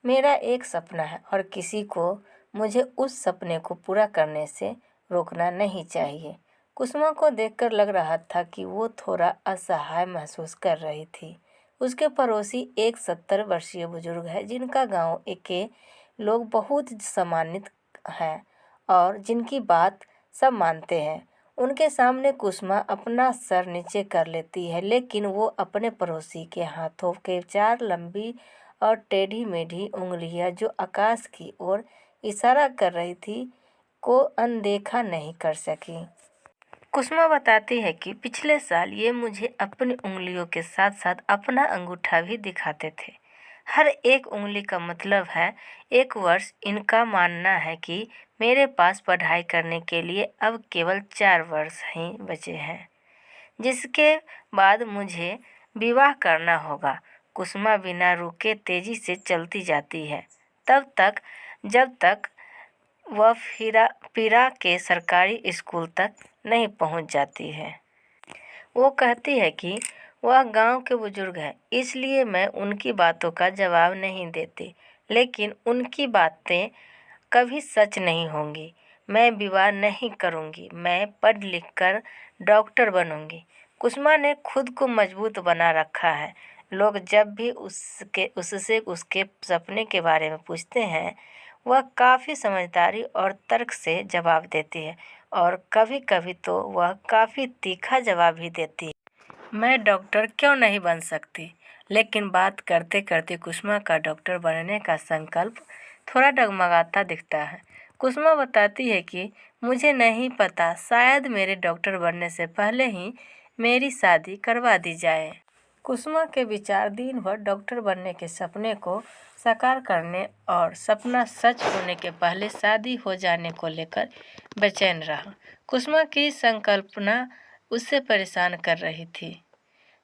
मेरा एक सपना है और किसी को मुझे उस सपने को पूरा करने से रोकना नहीं चाहिए। कुसुमा को देखकर लग रहा था कि वो थोड़ा असहाय महसूस कर रही थी। उसके पड़ोसी एक 70 वर्षीय बुजुर्ग है जिनका गांव के लोग बहुत सम्मानित हैं और जिनकी बात सब मानते हैं। उनके सामने कुसुमा अपना सर नीचे कर लेती है, लेकिन वो अपने पड़ोसी के हाथों के 4 लंबी और टेढ़ी मेढ़ी उंगलियां जो आकाश की ओर इशारा कर रही थी को अनदेखा नहीं कर सकी। कुसुमा बताती है कि पिछले साल ये मुझे अपनी उंगलियों के साथ साथ अपना अंगूठा भी दिखाते थे। हर एक उंगली का मतलब है 1 वर्ष। इनका मानना है कि मेरे पास पढ़ाई करने के लिए अब केवल 4 वर्ष ही बचे हैं, जिसके बाद मुझे विवाह करना होगा। कुसुमा बिना रुके तेजी से चलती जाती है जब तक वह पीरा के सरकारी स्कूल तक नहीं पहुंच जाती है। वो कहती है कि वह गांव के बुजुर्ग हैं, इसलिए मैं उनकी बातों का जवाब नहीं देती, लेकिन उनकी बातें कभी सच नहीं होंगी। मैं विवाह नहीं करूंगी, मैं पढ़ लिख कर डॉक्टर बनूंगी। कुसुमा ने खुद को मजबूत बना रखा है। लोग जब भी उससे उसके सपने के बारे में पूछते हैं, वह काफ़ी समझदारी और तर्क से जवाब देती है और कभी-कभी तो वह काफ़ी तीखा जवाब भी देती है। मैं डॉक्टर क्यों नहीं बन सकती? लेकिन बात करते करते कुसुमा का डॉक्टर बनने का संकल्प थोड़ा डगमगाता दिखता है। कुसुमा बताती है कि मुझे नहीं पता, शायद मेरे डॉक्टर बनने से पहले ही मेरी शादी करवा दी जाए। कुसुमा के विचार दिन भर डॉक्टर बनने के सपने को साकार करने और सपना सच होने के पहले शादी हो जाने को लेकर बेचैन रहा। कुसुमा की संकल्पना उससे परेशान कर रही थी।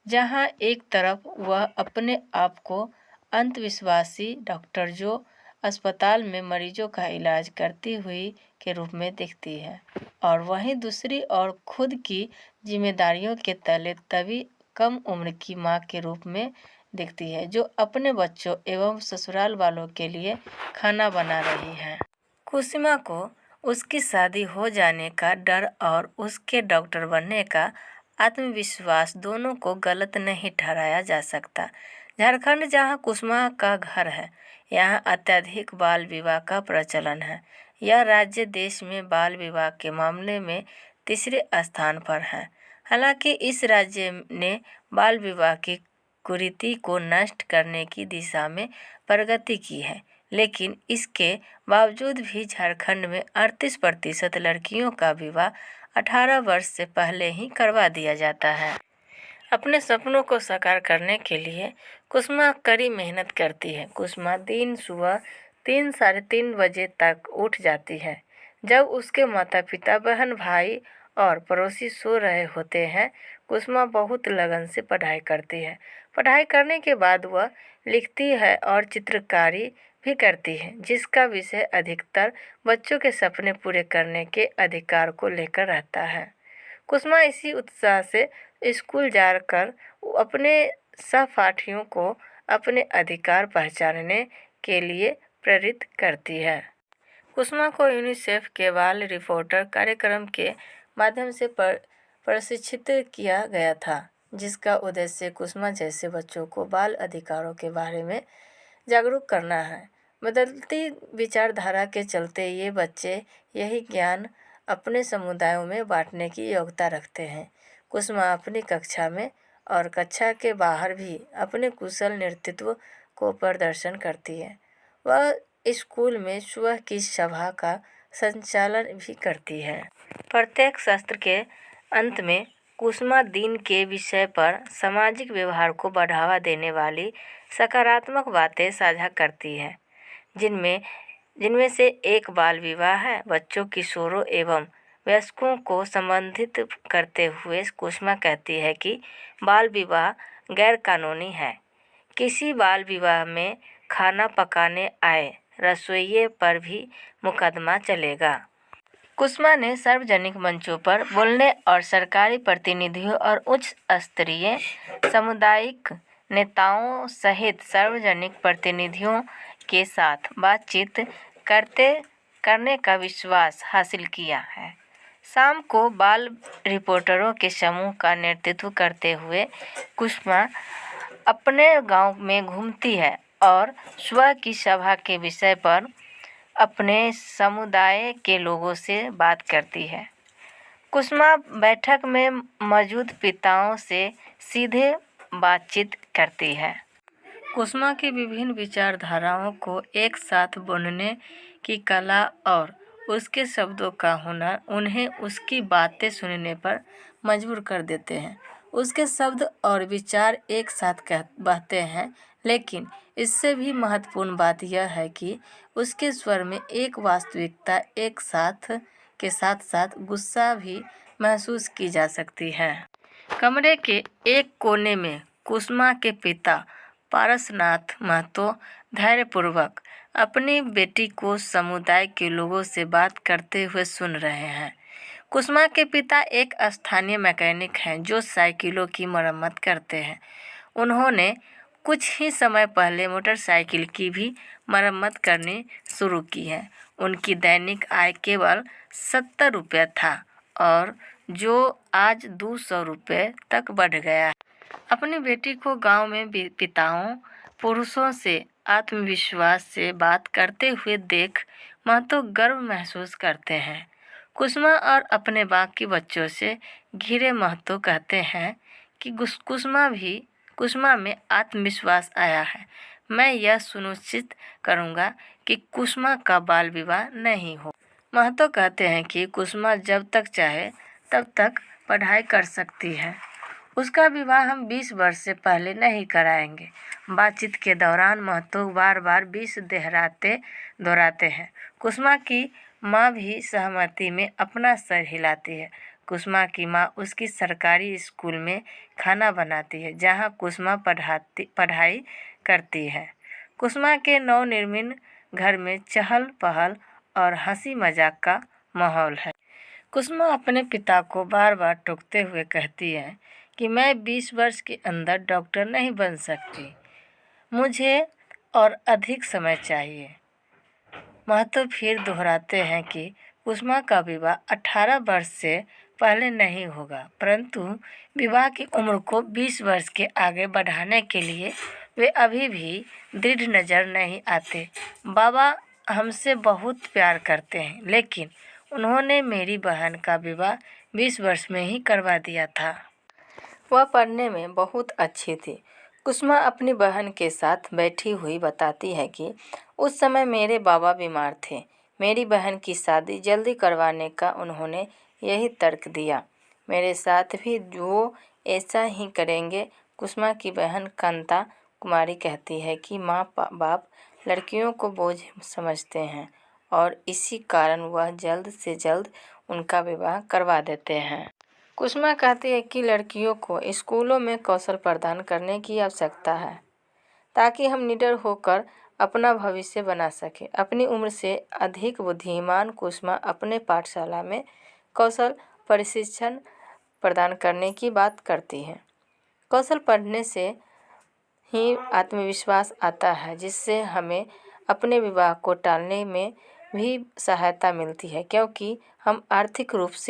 जहाँ एक तरफ वह अपने आप को अंधविश्वासी डॉक्टर जो अस्पताल में मरीजों का इलाज करती हुई के रूप में दिखती है, और वहीं दूसरी ओर खुद की जिम्मेदारियों के तले तभी कम उम्र की मां के रूप में दिखती है, जो अपने बच्चों एवं ससुराल वालों के लिए खाना बना रही है। कुसुमा को उसकी शादी हो जाने का डर और उसके डॉक्टर बनने का आत्मविश्वास दोनों को गलत नहीं ठहराया जा सकता। झारखंड, जहां कुसुमा का घर है, यहाँ अत्यधिक बाल विवाह का प्रचलन है। यह राज्य देश में बाल विवाह के मामले में तीसरे स्थान पर है। हालांकि इस राज्य ने बाल विवाह की कुरीति को नष्ट करने की दिशा में प्रगति की है, लेकिन इसके बावजूद भी झारखंड में 38% लड़कियों का विवाह 18 वर्ष से पहले ही करवा दिया जाता है। अपने सपनों को साकार करने के लिए कुसुमा कड़ी मेहनत करती है। कुसुमा दिन सुबह 3 साढ़े 3 बजे तक उठ जाती है। जब उसके माता पिता, बहन भाई और पड़ोसी सो रहे होते हैं, कुसुमा बहुत लगन से पढ़ाई करती है। पढ़ाई करने के बाद वह लिखती है और चित्रकारी भी करती है, जिसका विषय अधिकतर बच्चों के सपने पूरे करने के अधिकार को लेकर रहता है। कुसुमा इसी उत्साह से स्कूल जाकर अपने सहपाठियों को अपने अधिकार पहचानने के लिए प्रेरित करती है। कुसुमा को यूनिसेफ के बाल रिपोर्टर कार्यक्रम के माध्यम से प्रशिक्षित किया गया था, जिसका उद्देश्य कुसुमा जैसे बच्चों को बाल अधिकारों के बारे में जागरूक करना है। बदलती विचारधारा के चलते ये बच्चे यही ज्ञान अपने समुदायों में बांटने की योग्यता रखते हैं। कुसुमा अपनी कक्षा में और कक्षा के बाहर भी अपने कुशल नेतृत्व को प्रदर्शन करती है। वह स्कूल में सुबह की सभा का संचालन भी करती है। प्रत्येक सत्र के अंत में कुसुमा दिन के विषय पर सामाजिक व्यवहार को बढ़ावा देने वाली सकारात्मक बातें साझा करती है, जिनमें से एक बाल विवाह है। बच्चों, किशोरों एवं वयस्कों को संबोधित करते हुए कुसुमा कहती है कि बाल विवाह गैर कानूनी है। किसी बाल विवाह में खाना पकाने आए रसोइये पर भी मुकदमा चलेगा। कुसुमा ने सार्वजनिक मंचों पर बोलने और सरकारी प्रतिनिधियों और उच्च स्तरीय सामुदायिक नेताओं सहित सार्वजनिक प्रतिनिधियों के साथ बातचीत करने का विश्वास हासिल किया है। शाम को बाल रिपोर्टरों के समूह का नेतृत्व करते हुए कुसुमा अपने गांव में घूमती है और सुबह की सभा के विषय पर अपने समुदाय के लोगों से बात करती है। कुसुमा बैठक में मौजूद पिताओं से सीधे बातचीत करती है। कुसुमा की विभिन्न विचारधाराओं को एक साथ बुनने की कला और उसके शब्दों का हुनर उन्हें उसकी बातें सुनने पर मजबूर कर देते हैं। उसके शब्द और विचार एक साथ बहते हैं, लेकिन इससे भी महत्वपूर्ण बात यह है कि उसके स्वर में एक वास्तविकता के साथ साथ गुस्सा भी महसूस की जा सकती है। कमरे के एक कोने में कुसुमा के पिता पारसनाथ महतो धैर्यपूर्वक अपनी बेटी को समुदाय के लोगों से बात करते हुए सुन रहे हैं। कुसुमा के पिता एक स्थानीय मैकेनिक हैं जो साइकिलों की मरम्मत करते हैं। उन्होंने कुछ ही समय पहले मोटरसाइकिल की भी मरम्मत करनी शुरू की है। उनकी दैनिक आय केवल 70 रुपये था और जो आज 200 रुपये तक बढ़ गया है। अपनी बेटी को गांव में पिताओं पुरुषों से आत्मविश्वास से बात करते हुए देख महतो गर्व महसूस करते हैं। कुसुमा और अपने बाकी बच्चों से घिरे महतो कहते हैं कि कुसुमा में आत्मविश्वास आया है। मैं यह सुनिश्चित करूंगा कि कुसुमा का बाल विवाह नहीं हो। महतो कहते हैं कि कुसुमा जब तक चाहे तब तक पढ़ाई कर सकती है। उसका विवाह हम 20 वर्ष से पहले नहीं कराएंगे। बातचीत के दौरान महतो बार बार 20 दोहराते हैं। कुसुमा की माँ भी सहमति में अपना सर हिलाती है। कुसुमा की माँ उसकी सरकारी स्कूल में खाना बनाती है, जहाँ कुसुमा पढ़ाई करती है। कुसुमा के नवनिर्मित घर में चहल पहल और हंसी मजाक का माहौल है। कुसुमा अपने पिता को बार बार टोकते हुए कहती है कि मैं 20 वर्ष के अंदर डॉक्टर नहीं बन सकती, मुझे और अधिक समय चाहिए। महतो फिर दोहराते हैं कि कुसुमा का विवाह 18 वर्ष से पहले नहीं होगा, परंतु विवाह की उम्र को 20 वर्ष के आगे बढ़ाने के लिए वे अभी भी दृढ़ नज़र नहीं आते। बाबा हमसे बहुत प्यार करते हैं, लेकिन उन्होंने मेरी बहन का विवाह 20 वर्ष में ही करवा दिया था। वह पढ़ने में बहुत अच्छी थी। कुसुमा अपनी बहन के साथ बैठी हुई बताती है कि उस समय मेरे बाबा बीमार थे। मेरी बहन की शादी जल्दी करवाने का उन्होंने यही तर्क दिया। मेरे साथ भी वो ऐसा ही करेंगे। कुसुमा की बहन कांता कुमारी कहती है कि माँ बाप लड़कियों को बोझ समझते हैं और इसी कारण वह जल्द से जल्द उनका विवाह करवा देते हैं। कुसुमा कहती है कि लड़कियों को स्कूलों में कौशल प्रदान करने की आवश्यकता है ताकि हम निडर होकर अपना भविष्य बना सकें। अपनी उम्र से अधिक बुद्धिमान कुसुमा अपने पाठशाला में कौशल प्रशिक्षण प्रदान करने की बात करती है। कौशल पढ़ने से ही आत्मविश्वास आता है, जिससे हमें अपने विवाह को टालने में भी सहायता मिलती है, क्योंकि हम आर्थिक रूप से